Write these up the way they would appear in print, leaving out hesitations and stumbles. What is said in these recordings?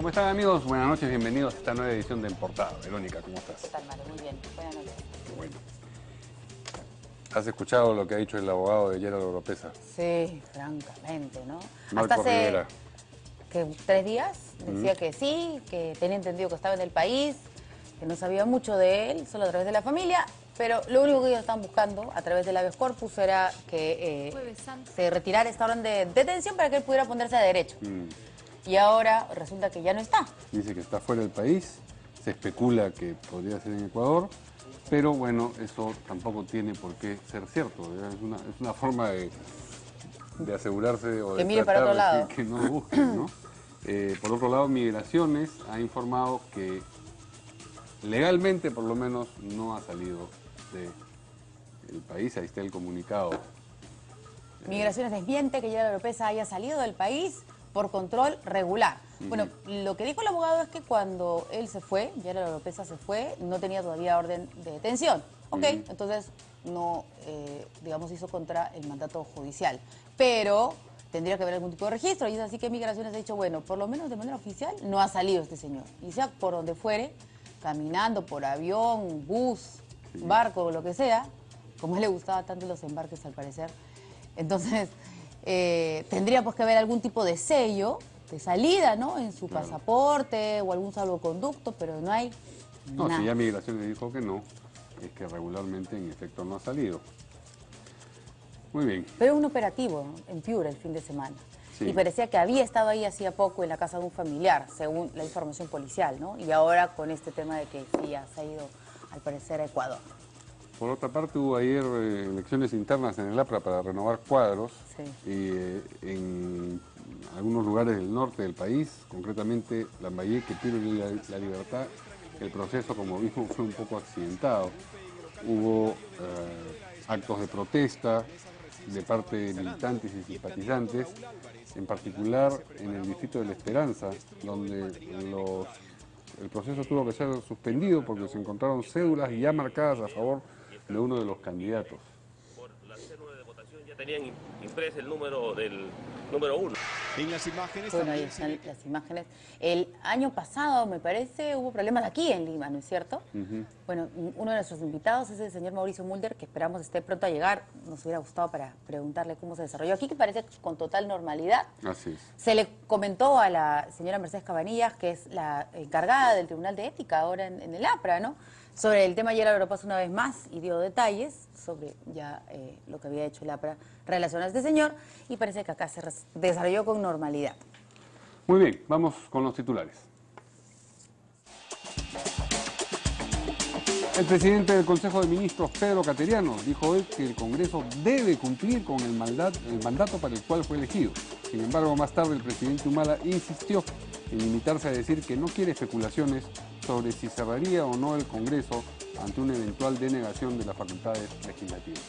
¿Cómo están, amigos? Buenas noches, bienvenidos a esta nueva edición de En Portada. Verónica, ¿cómo estás? ¿Qué tal, Mario? Muy bien. Buenas noches. Bueno. ¿Has escuchado lo que ha dicho el abogado de Gerald Oropesa? Sí, francamente, ¿no? Marco Hasta hace Rivera. que 3 días decía que sí, que tenía entendido que estaba en el país, que no sabía mucho de él, solo a través de la familia, pero lo único que ellos estaban buscando a través del habeas corpus era que se retirara esta orden de detención para que él pudiera ponerse a derecho. Y ahora resulta que ya no está. Dice que está fuera del país, se especula que podría ser en Ecuador, pero bueno, eso tampoco tiene por qué ser cierto. Es una forma de asegurarse o Que de mire para otro tratar de lado. que no lo busquen, ¿no? Por otro lado, Migraciones ha informado que legalmente, por lo menos, no ha salido del país. Ahí está el comunicado. Migraciones desmiente que Gerald Oropesa haya salido del país por control regular. Bueno, lo que dijo el abogado es que cuando él se fue, Gerald Oropesa se fue, no tenía todavía orden de detención. Ok, entonces no, digamos, hizo contra el mandato judicial. Pero tendría que haber algún tipo de registro. Y es así que Migraciones ha dicho, bueno, por lo menos de manera oficial no ha salido este señor. Y sea por donde fuere, caminando, por avión, bus, barco, lo que sea, como a él le gustaba tanto los embarques al parecer. Entonces, tendría pues que haber algún tipo de sello de salida, ¿no? En su pasaporte o algún salvoconducto, pero no hay nada. Si ya Migraciones dijo que no, es que regularmente en efecto no ha salido. Muy bien. Pero un operativo, ¿no?, en Piura el fin de semana. Sí. Y parecía que había estado ahí hacía poco en la casa de un familiar, según la información policial, ¿no? Y ahora con este tema de que sí ya se ha ido, al parecer, a Ecuador. Por otra parte, hubo ayer elecciones internas en el APRA para renovar cuadros. Sí. Y en algunos lugares del norte del país, concretamente Lambayeque, Piura y La Libertad, el proceso, como vimos, fue un poco accidentado. Hubo actos de protesta de parte de militantes y simpatizantes, en particular en el distrito de La Esperanza, donde el proceso tuvo que ser suspendido porque se encontraron cédulas ya marcadas a favor de uno de los candidatos. Por la célula de votación ya tenían impreso el número del número 1. En las imágenes Bueno, ahí están las imágenes. El año pasado, me parece, hubo problemas aquí en Lima, ¿no es cierto? Bueno, uno de nuestros invitados es el señor Mauricio Mulder, que esperamos esté pronto a llegar. Nos hubiera gustado para preguntarle cómo se desarrolló aquí, que parece con total normalidad. Así es. Se le comentó a la señora Mercedes Cabanillas, que es la encargada del Tribunal de Ética ahora en el APRA, ¿no?, sobre el tema. Gerald Oropesa una vez más y dio detalles sobre ya lo que había hecho el APRA relacionado a este señor, y parece que acá se desarrolló con normalidad. Muy bien, vamos con los titulares. El presidente del Consejo de Ministros, Pedro Cateriano, dijo hoy que el Congreso debe cumplir con el mandato para el cual fue elegido. Sin embargo, más tarde el presidente Humala insistió en limitarse a decir que no quiere especulaciones sobre si cerraría o no el Congreso ante una eventual denegación de las facultades legislativas.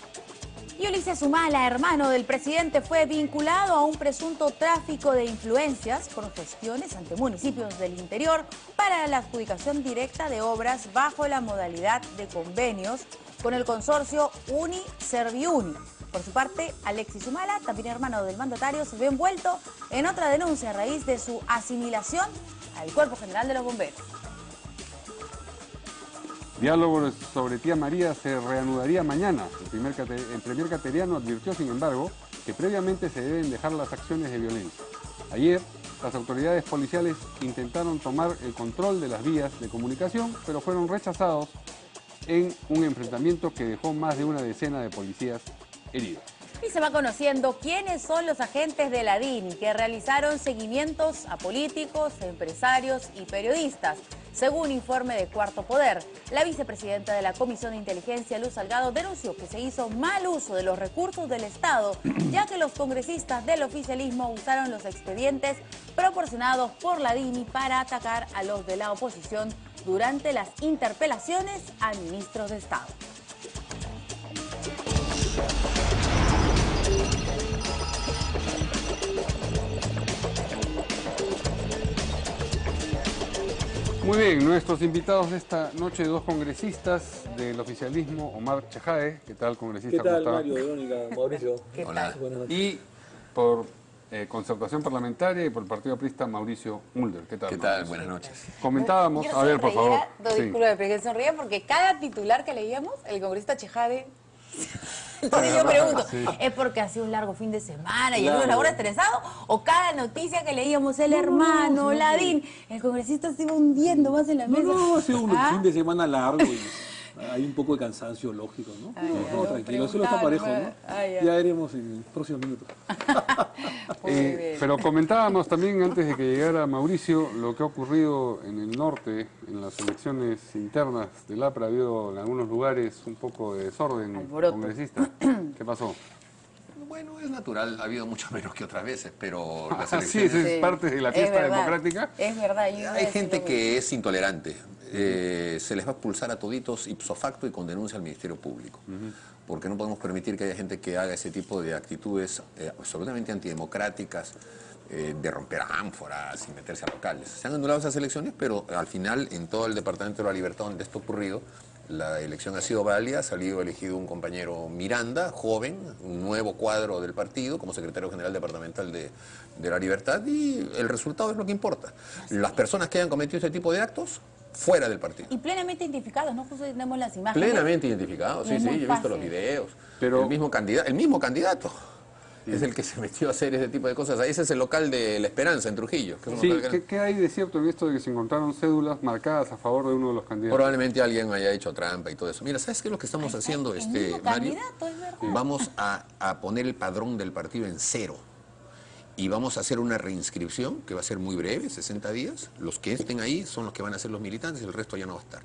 Y Ulises Humala, hermano del presidente, fue vinculado a un presunto tráfico de influencias por gestiones ante municipios del interior para la adjudicación directa de obras bajo la modalidad de convenios con el consorcio Uni-Serviuni. Por su parte, Alexis Humala, también hermano del mandatario, se vio envuelto en otra denuncia a raíz de su asimilación al Cuerpo General de los Bomberos. Diálogo sobre Tía María se reanudaría mañana. El premier Cateriano advirtió, sin embargo, que previamente se deben dejar las acciones de violencia. Ayer, las autoridades policiales intentaron tomar el control de las vías de comunicación, pero fueron rechazados en un enfrentamiento que dejó más de una decena de policías heridos. Y se va conociendo quiénes son los agentes de la DINI que realizaron seguimientos a políticos, empresarios y periodistas. Según informe de Cuarto Poder, la vicepresidenta de la Comisión de Inteligencia, Luz Salgado, denunció que se hizo mal uso de los recursos del Estado, ya que los congresistas del oficialismo usaron los expedientes proporcionados por la DINI para atacar a los de la oposición durante las interpelaciones a ministros de Estado. Muy bien, nuestros invitados de esta noche, dos congresistas del oficialismo, Omar Chejae. ¿Qué tal, congresista? ¿Qué tal, ¿Cómo está? Mario, Verónica, Mauricio? ¿Qué Hola. tal? Buenas noches. Y por Concertación Parlamentaria, y por el Partido Aprista, Mauricio Mulder. ¿Qué tal? ¿Qué tal? Buenas noches. Comentábamos, Yo a ver, por favor. sonreía, Sí. disculpe, pero que sonría porque cada titular que leíamos, el congresista Chejade. Entonces yo pregunto, ¿es porque ha sido un largo fin de semana y el lunes ahora estresado? ¿O cada noticia que leíamos, el hermano, Ladín, el congresista se iba hundiendo más en la mesa? No, ha sido un ¿Ah? fin de semana largo y hay un poco de cansancio lógico, ¿no? No, tranquilo, eso no está parejo, ¿no? Ya veremos en los próximos minutos. Muy bien. Pero comentábamos también, antes de que llegara Mauricio, lo que ha ocurrido en el norte, en las elecciones internas del APRA. Ha habido en algunos lugares un poco de desorden Alboroto. congresista. ¿Qué pasó? Bueno, es natural, ha habido mucho menos que otras veces, pero las Sí, elecciones... es parte de la Es fiesta verdad, democrática. Es verdad. yo iba a Hay decir gente lo que es intolerante. Se les va a expulsar a toditos ipso facto y con denuncia al Ministerio Público. Porque no podemos permitir que haya gente que haga ese tipo de actitudes absolutamente antidemocráticas, de romper ánforas y meterse a locales. Se han anulado esas elecciones, pero al final, en todo el Departamento de la Libertad donde esto ha ocurrido, la elección ha sido válida, ha salido elegido un compañero Miranda, joven, un nuevo cuadro del partido, como secretario general departamental de la Libertad, y el resultado es lo que importa. Las personas que hayan cometido este tipo de actos, fuera del partido. Y plenamente identificados, ¿no? Justo tenemos las imágenes. Plenamente identificados, sí, Es sí, muy yo he visto fácil. los videos. Pero- el mismo candidato es el que se metió a hacer ese tipo de cosas. Ese es el local de La Esperanza, en Trujillo. Que es un Sí, local grande. ¿qué hay de cierto en esto de que se encontraron cédulas marcadas a favor de uno de los candidatos? Probablemente alguien haya hecho trampa y todo eso. Mira, ¿sabes qué es lo que estamos haciendo, el mismo Mario? candidato, es verdad. Vamos a poner el padrón del partido en 0. Y vamos a hacer una reinscripción que va a ser muy breve, 60 días. Los que estén ahí son los que van a ser los militantes, el resto ya no va a estar.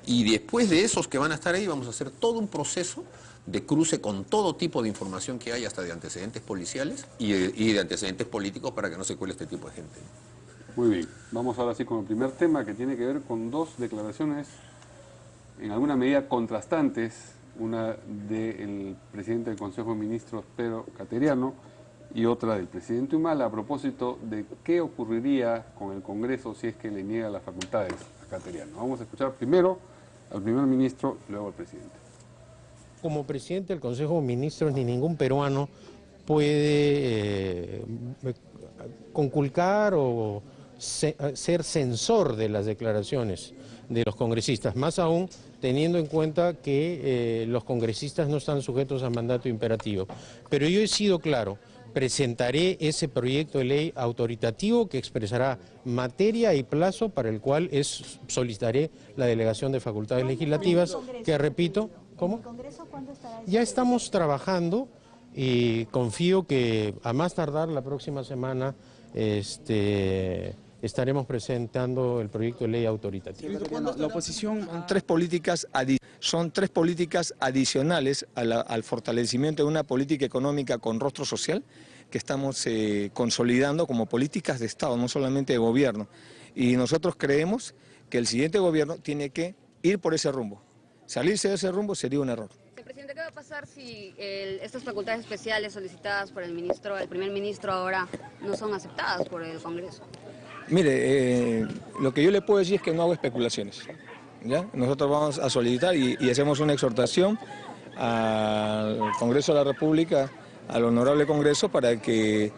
Y después de esos que van a estar ahí, vamos a hacer todo un proceso de cruce con todo tipo de información que hay, hasta de antecedentes policiales y de antecedentes políticos, para que no se cuele este tipo de gente. Muy bien, vamos ahora sí con el primer tema, que tiene que ver con dos declaraciones en alguna medida contrastantes, una del presidente del Consejo de Ministros, Pedro Cateriano, y otra del presidente Humala, a propósito de qué ocurriría con el Congreso si es que le niega las facultades a Cateriano. Vamos a escuchar primero al primer ministro, luego al presidente. Como presidente del Consejo de Ministros, ni ningún peruano puede conculcar o ser censor de las declaraciones de los congresistas, más aún teniendo en cuenta que los congresistas no están sujetos a mandato imperativo. Pero yo he sido claro, presentaré ese proyecto de ley autoritativo que expresará materia y plazo para el cual solicitaré la delegación de facultades legislativas, que repito, ¿cómo? Ya estamos trabajando y confío que a más tardar la próxima semana estaremos presentando el proyecto de ley autoritativo. Bueno, la oposición son tres políticas adicionales al fortalecimiento de una política económica con rostro social que estamos consolidando como políticas de Estado, no solamente de gobierno. Y nosotros creemos que el siguiente gobierno tiene que ir por ese rumbo. Salirse de ese rumbo sería un error. Presidente, ¿qué va a pasar si estas facultades especiales solicitadas por el primer ministro ahora no son aceptadas por el Congreso? Mire, lo que yo le puedo decir es que no hago especulaciones, ¿ya? Nosotros vamos a solicitar y hacemos una exhortación al Congreso de la República, al Honorable Congreso, para que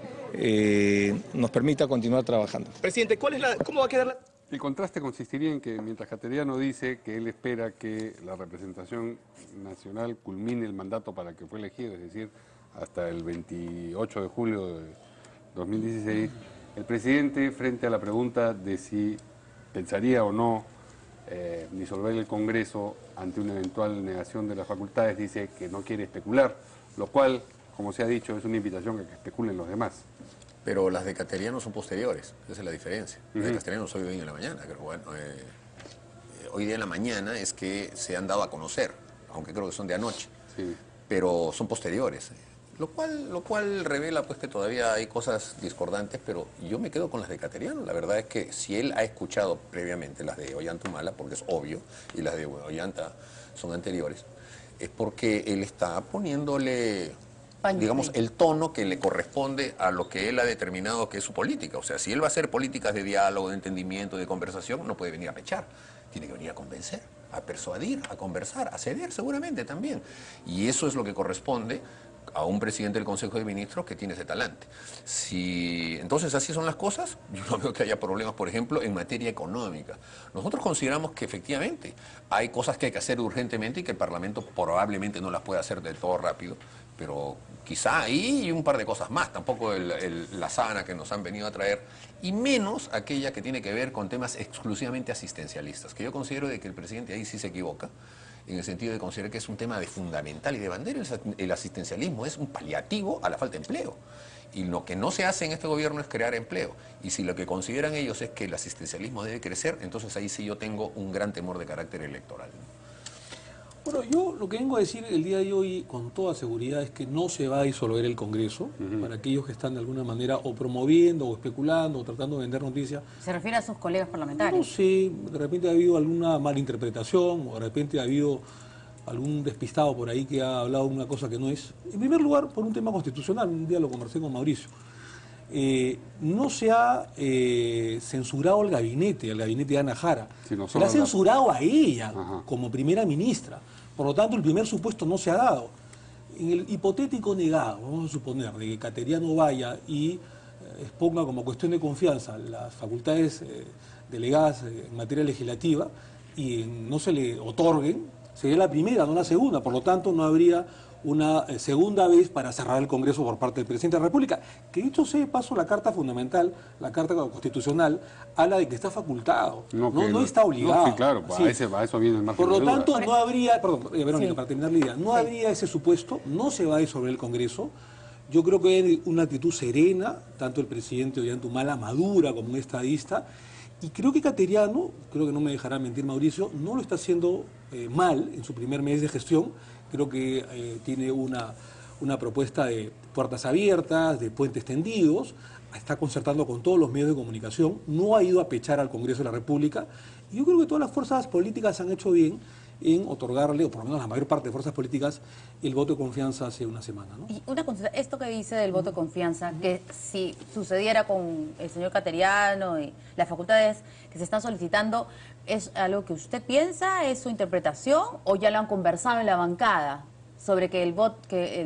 nos permita continuar trabajando. Presidente, ¿cómo va a quedar la...? El contraste consistiría en que mientras Cateriano dice que él espera que la representación nacional culmine el mandato para que fue elegido, es decir, hasta el 28 de julio de 2016, el presidente, frente a la pregunta de si pensaría o no disolver el Congreso ante una eventual negación de las facultades, dice que no quiere especular, lo cual, como se ha dicho, es una invitación a que especulen los demás. Pero las de Cateriano son posteriores, esa es la diferencia. Las de Cateriano son hoy en la mañana, pero bueno, hoy día en la mañana es que se han dado a conocer, aunque creo que son de anoche, Sí. pero son posteriores. Lo cual revela pues que todavía hay cosas discordantes, pero yo me quedo con las de Cateriano. La verdad es que si él ha escuchado previamente las de Ollanta Humala, porque es obvio, y las de Ollanta son anteriores, es porque él está poniéndole, digamos, el tono que le corresponde a lo que él ha determinado que es su política. O sea, si él va a hacer políticas de diálogo, de entendimiento, de conversación, no puede venir a pechar. Tiene que venir a convencer, a persuadir, a conversar, a ceder seguramente también. Y eso es lo que corresponde a un presidente del Consejo de Ministros que tiene ese talante. Entonces así son las cosas, yo no veo que haya problemas, por ejemplo, en materia económica. Nosotros consideramos que efectivamente hay cosas que hay que hacer urgentemente y que el Parlamento probablemente no las puede hacer del todo rápido, pero quizá ahí y un par de cosas más, tampoco la sábana que nos han venido a traer, y menos aquella que tiene que ver con temas exclusivamente asistencialistas, que yo considero de que el presidente ahí sí se equivoca, en el sentido de considerar que es un tema de fundamental y de bandera. El asistencialismo es un paliativo a la falta de empleo. Y lo que no se hace en este gobierno es crear empleo. Y si lo que consideran ellos es que el asistencialismo debe crecer, entonces ahí sí yo tengo un gran temor de carácter electoral. Bueno, yo lo que vengo a decir el día de hoy con toda seguridad es que no se va a disolver el Congreso, para aquellos que están de alguna manera o promoviendo o especulando o tratando de vender noticias. ¿Se refiere a sus colegas parlamentarios? No sé, de repente ha habido alguna malinterpretación o de repente ha habido algún despistado por ahí que ha hablado una cosa que no es. En primer lugar, por un tema constitucional, un día lo conversé con Mauricio. No se ha censurado el gabinete de Ana Jara. Sí, no se la ha censurado a ella como primera ministra. Por lo tanto, el primer supuesto no se ha dado. En el hipotético negado, vamos a suponer, de que Cateriano vaya y exponga como cuestión de confianza las facultades delegadas en materia legislativa y no se le otorguen, sería la primera, no la segunda. Por lo tanto, no habría una segunda vez para cerrar el Congreso por parte del presidente de la República, que dicho sea de paso, la Carta Fundamental, la Carta Constitucional, habla de que está facultado, no está obligado. No, sí, claro, sí. A eso viene el margen. Por lo tanto, no habría, perdón, Verónica, para terminar la idea, no habría ese supuesto, no se va a disolver el Congreso. Yo creo que hay una actitud serena, tanto el presidente Ollantumala madura como un estadista, y creo que Cateriano, creo que no me dejará mentir Mauricio, no lo está haciendo mal en su primer mes de gestión. Creo que tiene una propuesta de puertas abiertas, de puentes tendidos, está concertando con todos los medios de comunicación, no ha ido a pechar al Congreso de la República, y yo creo que todas las fuerzas políticas han hecho bien en otorgarle, o por lo menos la mayor parte de fuerzas políticas, el voto de confianza hace una semana, ¿no? Y una consulta, esto que dice del voto de confianza, que si sucediera con el señor Cateriano y las facultades que se están solicitando, ¿es algo que usted piensa, es su interpretación, o ya lo han conversado en la bancada sobre que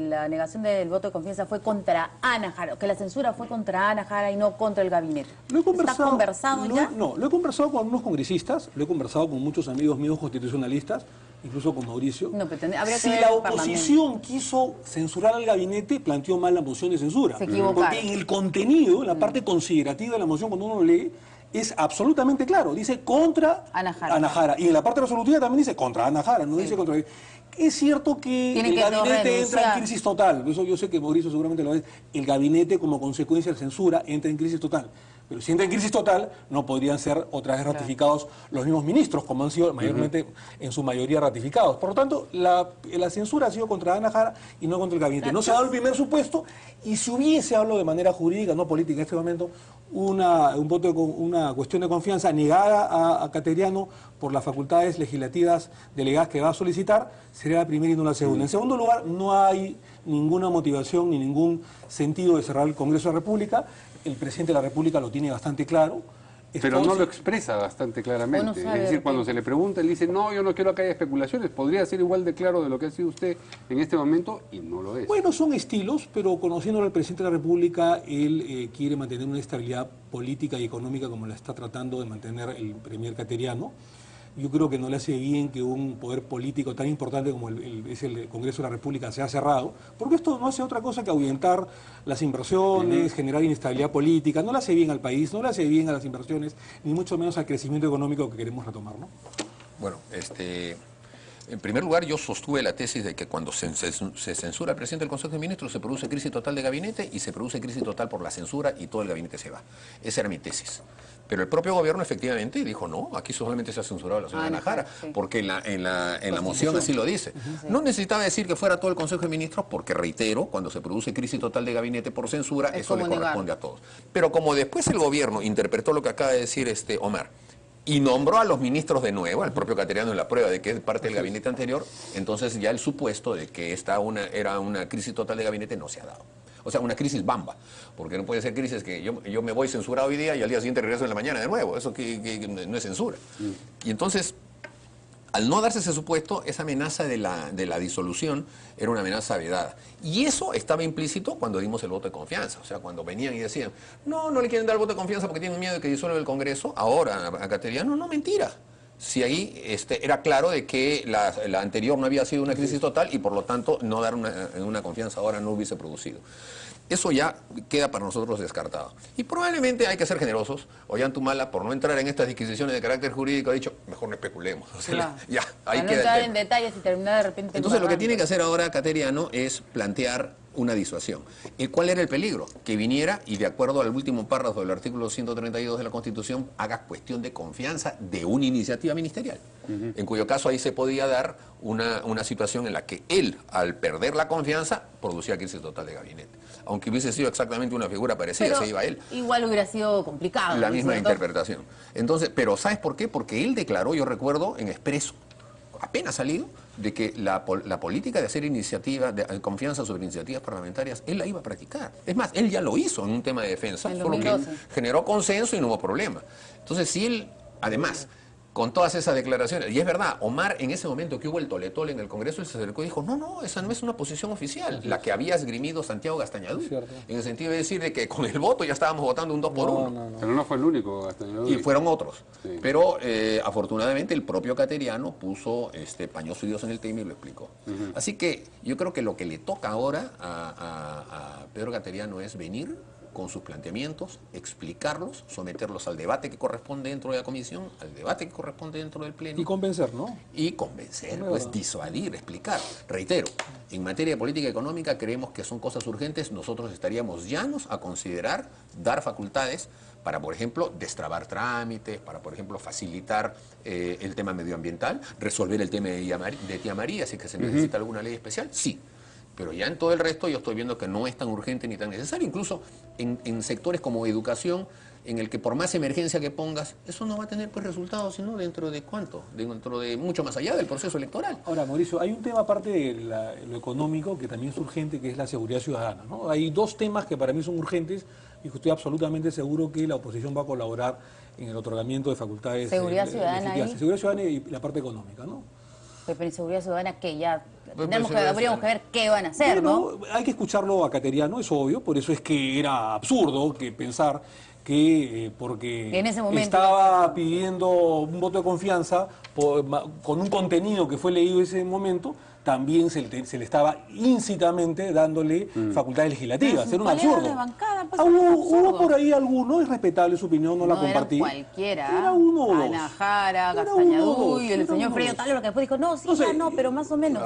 la negación del voto de confianza fue contra Ana Jara, que la censura fue contra Ana Jara y no contra el gabinete? Lo he conversado, ¿está conversado ya? No, lo he conversado con algunos congresistas, lo he conversado con muchos amigos míos constitucionalistas, incluso con Mauricio. No, pero habría si que ver la oposición quiso censurar al gabinete, planteó mal la moción de censura. Se equivocaron. Porque en el contenido, en la parte considerativa de la moción, cuando uno lo lee, es absolutamente claro. Dice contra Ana Jara. Y en la parte resolutiva también dice contra Ana Jara, no dice contra... Es cierto que el gabinete entra en crisis total. Eso yo sé que Mauricio seguramente lo ve. El gabinete, como consecuencia de censura, entra en crisis total. Pero si entra en crisis total, no podrían ser otra vez ratificados los mismos ministros, como han sido mayormente, en su mayoría, ratificados. Por lo tanto, la censura ha sido contra Ana Jara y no contra el gabinete. No se ha dado el primer supuesto, y si hubiese, hablo de manera jurídica, no política en este momento, una cuestión de confianza negada a Cateriano por las facultades legislativas delegadas que va a solicitar, sería la primera y no la segunda. En segundo lugar, no hay ninguna motivación ni ningún sentido de cerrar el Congreso de la República. El presidente de la República lo tiene bastante claro. Pero no lo expresa bastante claramente. Es decir, cuando se le pregunta, él dice, no, yo no quiero que haya especulaciones. Podría ser igual de claro de lo que ha sido usted en este momento, y no lo es. Bueno, son estilos, pero conociendo al presidente de la República, él quiere mantener una estabilidad política y económica como la está tratando de mantener el premier Cateriano. Yo creo que no le hace bien que un poder político tan importante como es el Congreso de la República sea cerrado, porque esto no hace otra cosa que ahuyentar las inversiones, generar inestabilidad política, no le hace bien al país, no le hace bien a las inversiones, ni mucho menos al crecimiento económico que queremos retomar, ¿no? Bueno, en primer lugar, yo sostuve la tesis de que cuando se censura al presidente del Consejo de Ministros se produce crisis total de gabinete y se produce crisis total por la censura y todo el gabinete se va. Esa era mi tesis. Pero el propio gobierno efectivamente dijo, no, aquí solamente se ha censurado a la señora Ana Jara, porque en la moción así lo dice. No necesitaba decir que fuera todo el Consejo de Ministros, porque reitero, cuando se produce crisis total de gabinete por censura, eso le corresponde a todos. Pero como después el gobierno interpretó lo que acaba de decir Omar, y nombró a los ministros de nuevo, al propio Cateriano en la prueba de que es parte del gabinete anterior, entonces ya el supuesto de que era una crisis total de gabinete no se ha dado. O sea, una crisis bamba, porque no puede ser crisis que yo me voy censurado hoy día y al día siguiente regreso en la mañana de nuevo, eso que no es censura. Y entonces, al no darse ese supuesto, esa amenaza de la disolución era una amenaza vedada. Y eso estaba implícito cuando dimos el voto de confianza. O sea, cuando venían y decían, no le quieren dar el voto de confianza porque tienen miedo de que disuelva el Congreso, ahora a Cateriano, no, mentira. Si ahí era claro de que la anterior no había sido una crisis total y por lo tanto no dar una confianza ahora no hubiese producido. Eso ya queda para nosotros descartado. Y probablemente hay que ser generosos. Ollantumala, por no entrar en estas disquisiciones de carácter jurídico, ha dicho, mejor no especulemos. O sea, claro. ya, ahí para queda no entrar el en tema. detalles y terminar de repente... Entonces lo que tiene que hacer ahora Cateriano es plantear una disuasión. ¿Cuál era el peligro? Que viniera y de acuerdo al último párrafo del artículo 132 de la Constitución haga cuestión de confianza de una iniciativa ministerial. En cuyo caso ahí se podía dar una situación en la que él, al perder la confianza, producía crisis total de gabinete. Aunque hubiese sido exactamente una figura parecida, pero se iba él. igual hubiera sido complicado. La misma ¿cierto? interpretación. Entonces, pero ¿sabes por qué? Porque él declaró, yo recuerdo, en expreso, apenas salido, de que la política de hacer iniciativas, de confianza sobre iniciativas parlamentarias, él la iba a practicar. Es más, él ya lo hizo en un tema de defensa, solo que generó consenso y no hubo problema. Entonces, si él, además, con todas esas declaraciones, y es verdad, Omar en ese momento que hubo el toletole en el Congreso, él se acercó y dijo, no, esa no es una posición oficial, la que había esgrimido Santiago Gastañadú, en el sentido de decir de que con el voto ya estábamos votando un 2 por 1. Pero no fue el único Gastañadú. Y fueron otros. Sí. Pero afortunadamente el propio Cateriano puso paños fríos en el tema y lo explicó. Así que yo creo que lo que le toca ahora a Pedro Cateriano es venir con sus planteamientos, explicarlos, someterlos al debate que corresponde dentro de la comisión, al debate que corresponde dentro del pleno. Y convencer, ¿no? Y convencer, pues disuadir, explicar. Reitero, en materia de política económica creemos que son cosas urgentes, nosotros estaríamos llanos a considerar dar facultades para, por ejemplo, destrabar trámites, para, por ejemplo, facilitar el tema medioambiental, resolver el tema de Tía María, si es que se necesita alguna ley especial, sí. Pero ya en todo el resto yo estoy viendo que no es tan urgente ni tan necesario, incluso en sectores como educación, en el que por más emergencia que pongas, eso no va a tener pues resultados, sino dentro de cuánto, dentro de mucho más allá del proceso electoral. Ahora, Mauricio, hay un tema aparte de lo económico que también es urgente, que es la seguridad ciudadana, ¿no? Hay dos temas que para mí son urgentes y que estoy absolutamente seguro que la oposición va a colaborar en el otorgamiento de facultades. Seguridad ciudadana ahí. Seguridad ciudadana y la parte económica, ¿no? Pero en seguridad ciudadana que ya habríamos que ver qué van a hacer, ¿no? Hay que escucharlo a Cateriano, es obvio, por eso es que era absurdo que pensar que porque en ese momento estaba pidiendo un voto de confianza con un contenido que fue leído en ese momento, también se le estaba incitamente dándole facultades legislativas. Era un absurdo. De bancada, pues, hubo por ahí alguno, es respetable su opinión, no la compartí. Cualquiera. Era uno o dos. Ana Jara, Gastañadú y el señor Freyo Tallo, que después dijo, no, sí, ya no, pero más o menos.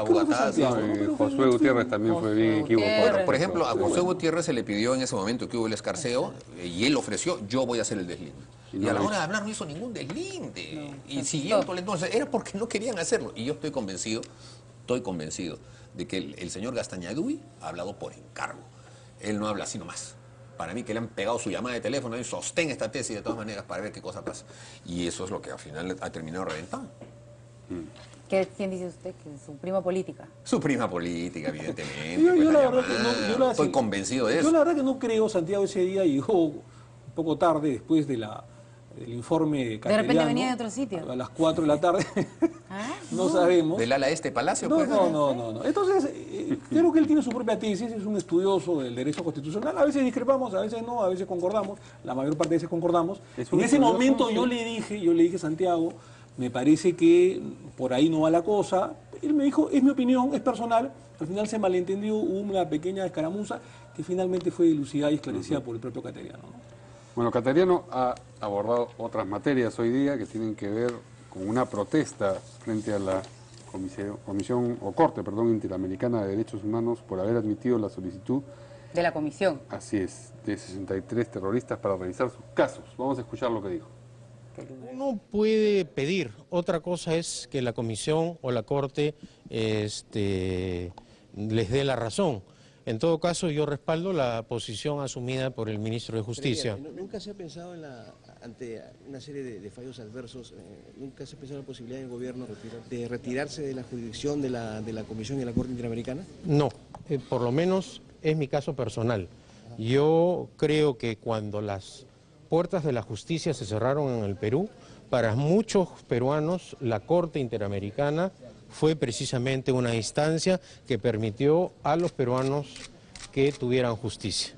Josué Gutiérrez también fue bien equivocado. Bueno, por ejemplo, a José Gutiérrez se le pidió en ese momento que hubo el escarceo y él ofreció, yo voy a hacer el deslinde. Y a la hora de hablar no hizo ningún deslinde. Y siguió entonces, era porque no querían hacerlo. Y yo estoy convencido de que el señor Gastañadú ha hablado por encargo. Él no habla así nomás. Para mí que le han pegado su llamada de teléfono y sostén esta tesis de todas maneras para ver qué cosa pasa. Y eso es lo que al final ha terminado reventando. ¿Quién dice usted? Que su prima política. Su prima política, evidentemente. Yo la verdad que no, estoy convencido de eso. Yo la verdad que no creo, Santiago, ese día llegó un poco tarde después del informe Cateriano. De repente venía de otro sitio. A las 4 de la tarde. No sabemos. ¿Del ala este palacio? No, pues? no. Entonces, creo que él tiene su propia tesis, es un estudioso del derecho constitucional. A veces discrepamos, a veces no, a veces concordamos. La mayor parte de veces concordamos. En ese momento yo le dije, Santiago, me parece que por ahí no va la cosa. Él me dijo, es mi opinión, es personal. Al final se malentendió, hubo una pequeña escaramuza que finalmente fue dilucidada y esclarecida por el propio Cateriano, ¿no? Bueno, Cateriano ha abordado otras materias hoy día que tienen que ver con una protesta frente a la Comisión Interamericana de Derechos Humanos por haber admitido la solicitud de la comisión. Así es, de 63 terroristas para revisar sus casos. Vamos a escuchar lo que dijo. Uno puede pedir, otra cosa es que la comisión o la corte les dé la razón. En todo caso, yo respaldo la posición asumida por el ministro de Justicia. ¿Nunca se ha pensado ante una serie de fallos adversos, nunca se ha pensado en la posibilidad del gobierno de retirarse de la jurisdicción de la Comisión y de la Corte Interamericana? No, por lo menos es mi caso personal. Yo creo que cuando las puertas de la justicia se cerraron en el Perú, para muchos peruanos la Corte Interamericana fue precisamente una instancia que permitió a los peruanos que tuvieran justicia.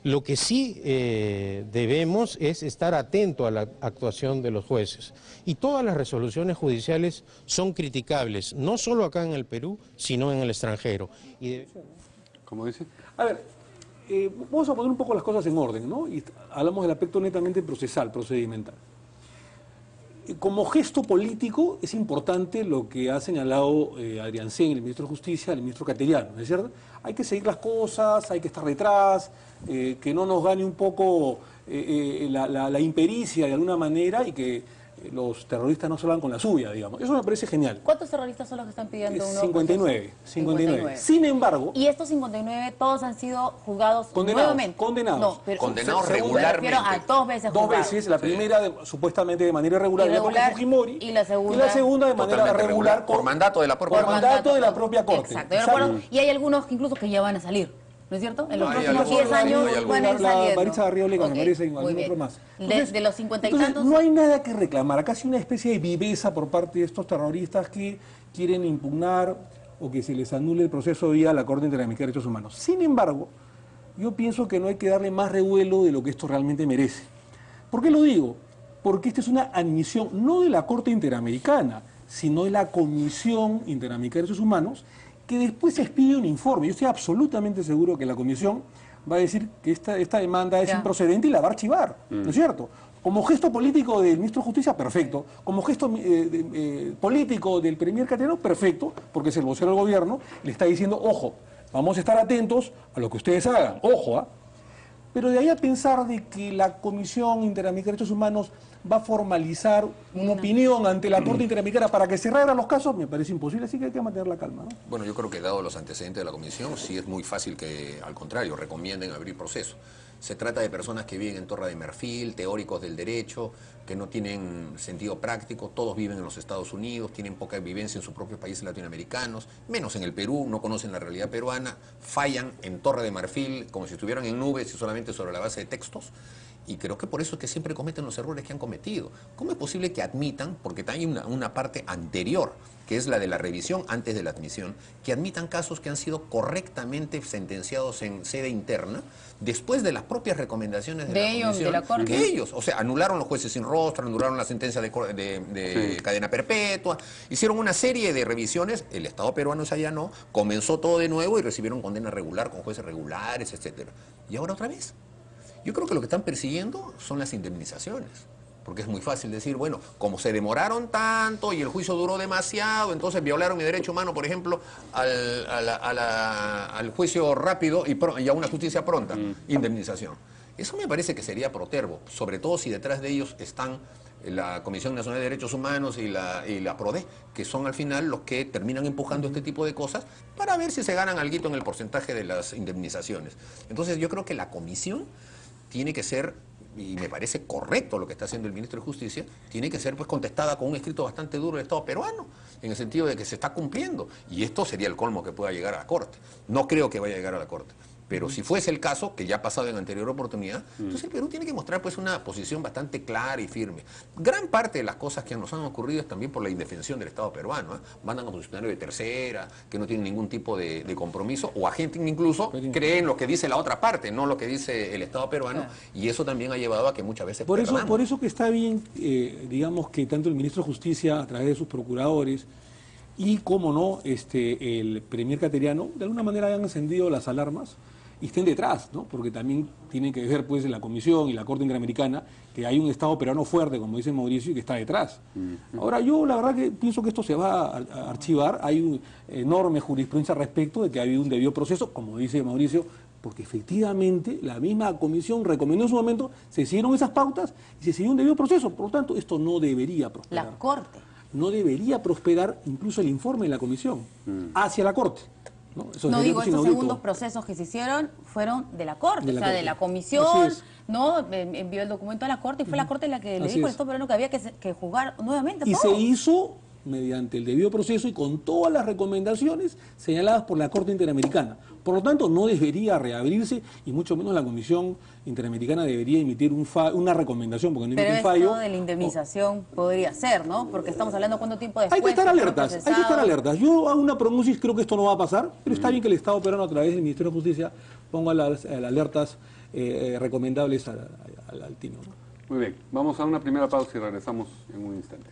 Lo que sí debemos es estar atento a la actuación de los jueces. Y todas las resoluciones judiciales son criticables, no solo acá en el Perú, sino en el extranjero. ¿Cómo dice? A ver, vamos a poner un poco las cosas en orden, ¿no? Y hablamos del aspecto netamente procesal, procedimental. Como gesto político es importante lo que ha señalado Adrián Sen, el ministro de Justicia, el ministro Cateriano, ¿no es cierto? Hay que seguir las cosas, hay que estar detrás, que no nos gane un poco la impericia de alguna manera y que los terroristas no salgan con la suya, digamos. Eso me parece genial. ¿Cuántos terroristas son los que están pidiendo un nuevo 59. Sin embargo... Y estos 59, todos han sido juzgados nuevamente. Condenados. No, pero condenados regularmente. Me refiero a 2 veces juzgados. 2 veces, la primera supuestamente de manera irregular, irregular con Fujimori, y la segunda de manera regular por mandato de la propia Corte. Por mandato de la propia Corte. Exacto. Y hay algunos que incluso que ya van a salir. ¿No es cierto? En los próximos 10 años van a ir saliendo. Marisa Arriola, me parece, y algún otro más. Entonces, de los 50 y tantos... No hay nada que reclamar. Acá hay una especie de viveza por parte de estos terroristas que quieren impugnar o que se les anule el proceso vía la Corte Interamericana de Derechos Humanos. Sin embargo, yo pienso que no hay que darle más revuelo de lo que esto realmente merece. ¿Por qué lo digo? Porque esta es una admisión no de la Corte Interamericana, sino de la Comisión Interamericana de Derechos Humanos, que después se expide un informe. Yo estoy absolutamente seguro que la Comisión va a decir que esta demanda es improcedente y la va a archivar, ¿no es cierto? Como gesto político del ministro de Justicia, perfecto. Como gesto político del premier Cateriano, perfecto, porque es el vocero del gobierno, le está diciendo, ojo, vamos a estar atentos a lo que ustedes hagan, ojo, ¿ah? Pero de ahí a pensar de que la Comisión Interamericana de Derechos Humanos va a formalizar una opinión ante la Corte Interamericana para que cerraran los casos, me parece imposible, así que hay que mantener la calma, ¿no? Bueno, yo creo que dado los antecedentes de la Comisión, sí es muy fácil que, al contrario, recomienden abrir proceso. Se trata de personas que viven en Torre de Marfil, teóricos del derecho, que no tienen sentido práctico, todos viven en los Estados Unidos, tienen poca vivencia en sus propios países latinoamericanos, menos en el Perú, no conocen la realidad peruana, fallan en Torre de Marfil como si estuvieran en nubes y solamente sobre la base de textos. Y creo que por eso es que siempre cometen los errores que han cometido. ¿Cómo es posible que admitan, porque hay una parte anterior, que es la de la revisión antes de la admisión, que admitan casos que han sido correctamente sentenciados en sede interna, después de las propias recomendaciones de la Comisión, de la Corte? Que ellos, o sea, anularon los jueces sin rostro, anularon la sentencia de cadena perpetua, hicieron una serie de revisiones, el Estado peruano se allanó, comenzó todo de nuevo y recibieron condena regular con jueces regulares, etcétera. Y ahora otra vez. Yo creo que lo que están persiguiendo son las indemnizaciones, porque es muy fácil decir, bueno, como se demoraron tanto y el juicio duró demasiado, entonces violaron el derecho humano, por ejemplo, al juicio rápido y a una justicia pronta, indemnización. Eso me parece que sería protervo, sobre todo si detrás de ellos están la Comisión Nacional de Derechos Humanos y la PRODE, que son al final los que terminan empujando este tipo de cosas para ver si se ganan alguito en el porcentaje de las indemnizaciones. Entonces yo creo que la comisión tiene que ser, y me parece correcto lo que está haciendo el ministro de Justicia, tiene que ser pues contestada con un escrito bastante duro del Estado peruano, en el sentido de que se está cumpliendo. Y esto sería el colmo que pueda llegar a la Corte. No creo que vaya a llegar a la Corte. Pero si fuese el caso, que ya ha pasado en anterior oportunidad, entonces el Perú tiene que mostrar pues una posición bastante clara y firme. Gran parte de las cosas que nos han ocurrido es también por la indefensión del Estado peruano. Mandan a funcionarios de tercera, que no tienen ningún tipo de compromiso, o a gente que incluso creen lo que dice la otra parte, no lo que dice el Estado peruano, y eso también ha llevado a que muchas veces por eso que está bien, digamos, que tanto el ministro de Justicia, a través de sus procuradores, y, como no, el premier Cateriano, de alguna manera hayan encendido las alarmas y estén detrás, ¿no? Porque también tienen que ver, pues, en la Comisión y la Corte Interamericana que hay un Estado peruano fuerte, como dice Mauricio, y que está detrás. Ahora, yo la verdad que pienso que esto se va a archivar. Hay una enorme jurisprudencia al respecto de que ha habido un debido proceso, como dice Mauricio, porque efectivamente la misma Comisión recomendó en su momento, se siguieron esas pautas y se siguió un debido proceso. Por lo tanto, esto no debería prosperar. La Corte. No debería prosperar incluso el informe de la Comisión hacia la Corte. No digo, estos segundos procesos que se hicieron fueron de la Corte, de la Comisión, ¿no? Envió el documento a la Corte y fue la Corte la que le dijo al Estado peruano que había que juzgar nuevamente. Y se hizo mediante el debido proceso y con todas las recomendaciones señaladas por la Corte Interamericana. Por lo tanto, no debería reabrirse y mucho menos la Comisión Interamericana debería emitir una recomendación, porque no emite un fallo. Pero esto de la indemnización podría ser, ¿no? Porque estamos hablando cuánto tiempo después. Hay que estar alertas, Yo hago una prognosis, creo que esto no va a pasar, pero está bien que el Estado peruano a través del Ministerio de Justicia ponga las alertas recomendables al tino, ¿no? Muy bien, vamos a una primera pausa y regresamos en un instante.